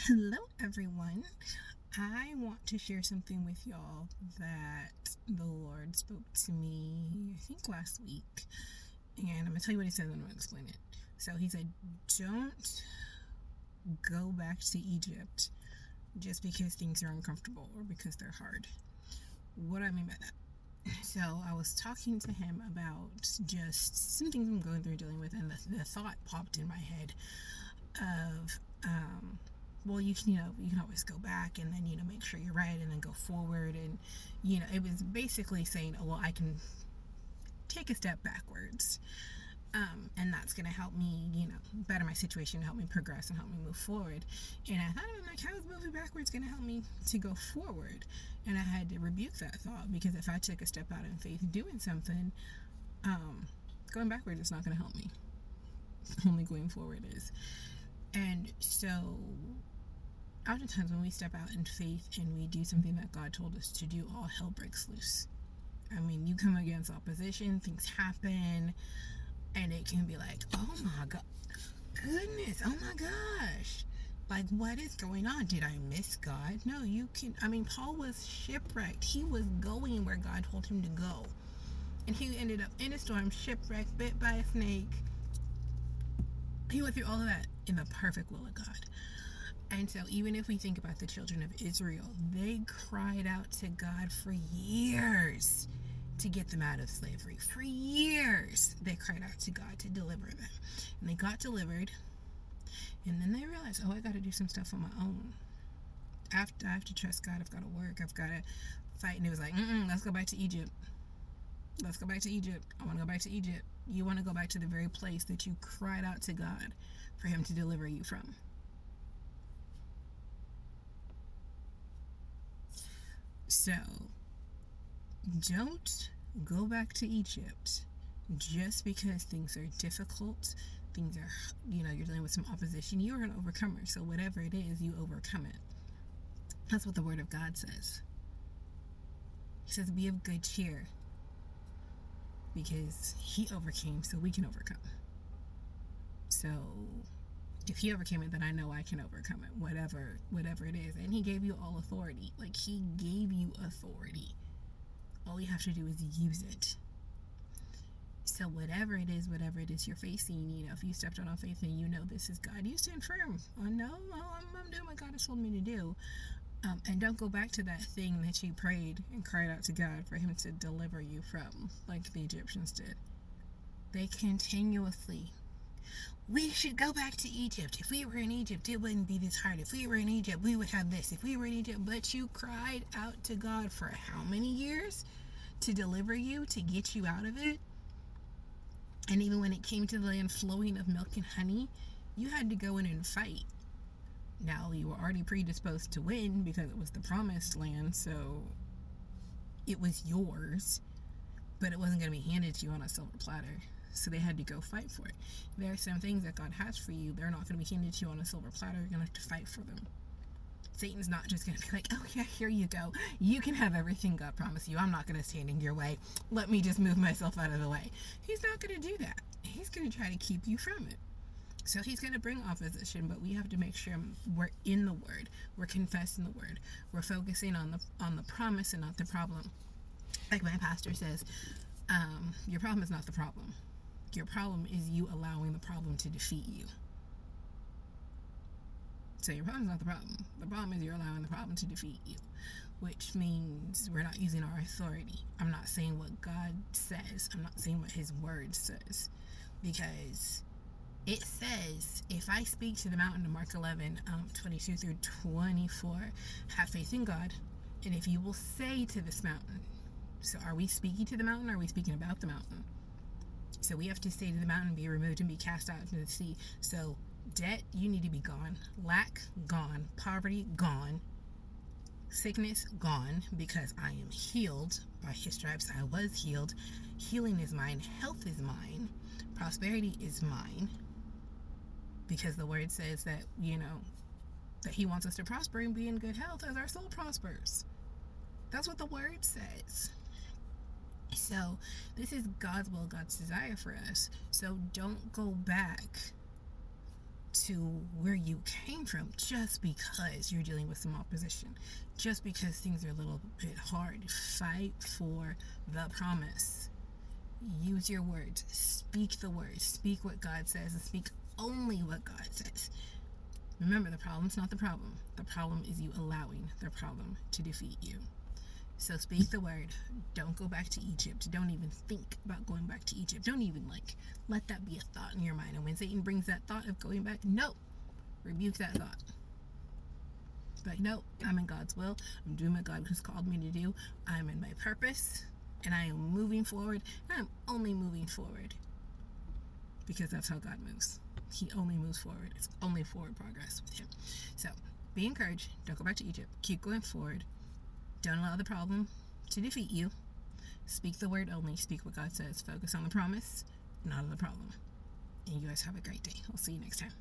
Hello, everyone. I want to share something with y'all that the Lord spoke to me, I think last week. And I'm going to tell you what He said and I'm going to explain it. So He said, don't go back to Egypt just because things are uncomfortable or because they're hard. What do I mean by that? So I was talking to him about just some things I'm going through dealing with, and the thought popped in my head of well, you can always go back and then make sure you're right and then go forward. And it was basically saying, oh well, I can take a step backwards, and that's going to help me better my situation, help me progress and help me move forward. And I thought, I'm like, how is moving backwards going to help me to go forward? And I had to rebuke that thought, because if I took a step out in faith doing something, going backwards is not going to help me. Only going forward is. And so oftentimes when we step out in faith and we do something that God told us to do, all hell breaks loose. I mean, you come against opposition, things happen, and it can be like, oh my God, goodness, oh my gosh. Like, what is going on? Did I miss God? No, Paul was shipwrecked. He was going where God told him to go. And he ended up in a storm, shipwrecked, bit by a snake. He went through all of that in the perfect will of God. And so even if we think about the children of Israel, they cried out to God for years to get them out of slavery. For years, they cried out to God to deliver them. And they got delivered. And then they realized, oh, I got to do some stuff on my own. I have to trust God. I've got to work. I've got to fight. And it was like, let's go back to Egypt. Let's go back to Egypt. I want to go back to Egypt. You want to go back to the very place that you cried out to God for Him to deliver you from. So, don't go back to Egypt just because things are difficult. Things are, you're dealing with some opposition. You are an overcomer. So, whatever it is, you overcome it. That's what the Word of God says. He says, be of good cheer, because He overcame so we can overcome. So, if He overcame it, then I know I can overcome it, whatever it is. And He gave you all authority. Like, He gave you authority. All you have to do is use it. So whatever it is you're facing, if you stepped out on faith and this is God, you stand firm. Oh no, I'm doing what God has told me to do. And don't go back to that thing that you prayed and cried out to God for Him to deliver you from, like the Egyptians did. They continuously, we should go back to Egypt. If we were in Egypt, it wouldn't be this hard. If we were in Egypt, we would have this. If we were in Egypt, but you cried out to God for how many years to deliver you, to get you out of it? And even when it came to the land flowing of milk and honey, you had to go in and fight. Now, you were already predisposed to win because it was the promised land, so it was yours, but it wasn't going to be handed to you on a silver platter. So they had to go fight for it. There are some things that God has for you, they're not going to be handed to you on a silver platter. You're going to have to fight for them. Satan's not just going to be like, oh yeah, here you go. You can have everything God promised you. I'm not going to stand in your way. Let me just move myself out of the way. He's not going to do that. He's going to try to keep you from it. So He's going to bring opposition, but we have to make sure we're in the Word. We're confessing the Word. We're focusing on the promise and not the problem. Like my pastor says, your problem is not the problem. Your problem is you allowing the problem to defeat you. So your problem is not the problem. The problem is you're allowing the problem to defeat you, which means we're not using our authority. I'm not saying what God says. I'm not saying what His Word says, because it says, if I speak to the mountain in Mark 11, 22 through 24, have faith in God, and if you will say to this mountain. So are we speaking to the mountain, or are we speaking about the mountain? So we have to say to the mountain, be removed and be cast out into the sea. So debt, you need to be gone. Lack, gone. Poverty, gone. Sickness, gone, because I am healed. By His stripes I was healed. Healing is mine. Health is mine. Prosperity is mine. Because the Word says that, that He wants us to prosper and be in good health as our soul prospers. That's what the Word says. So this is God's will, God's desire for us. So don't go back to where you came from just because you're dealing with some opposition, just because things are a little bit hard. Fight for the promise. Use your words. Speak the words. Speak what God says and speak only what God says. Remember, the problem's not the problem. The problem is you allowing the problem to defeat you. So speak the word. Don't go back to Egypt. Don't even think about going back to Egypt. Don't even let that be a thought in your mind. And when Satan brings that thought of going back, no, rebuke that thought. But no, I'm in God's will. I'm doing what God has called me to do. I'm in my purpose, and I am moving forward. I'm only moving forward because that's how God moves. He only moves forward. It's only forward progress with him. So be encouraged. Don't go back to Egypt. Keep going forward. Don't allow the problem to defeat you. Speak the word only. Speak what God says. Focus on the promise, not on the problem. And you guys have a great day. I'll see you next time.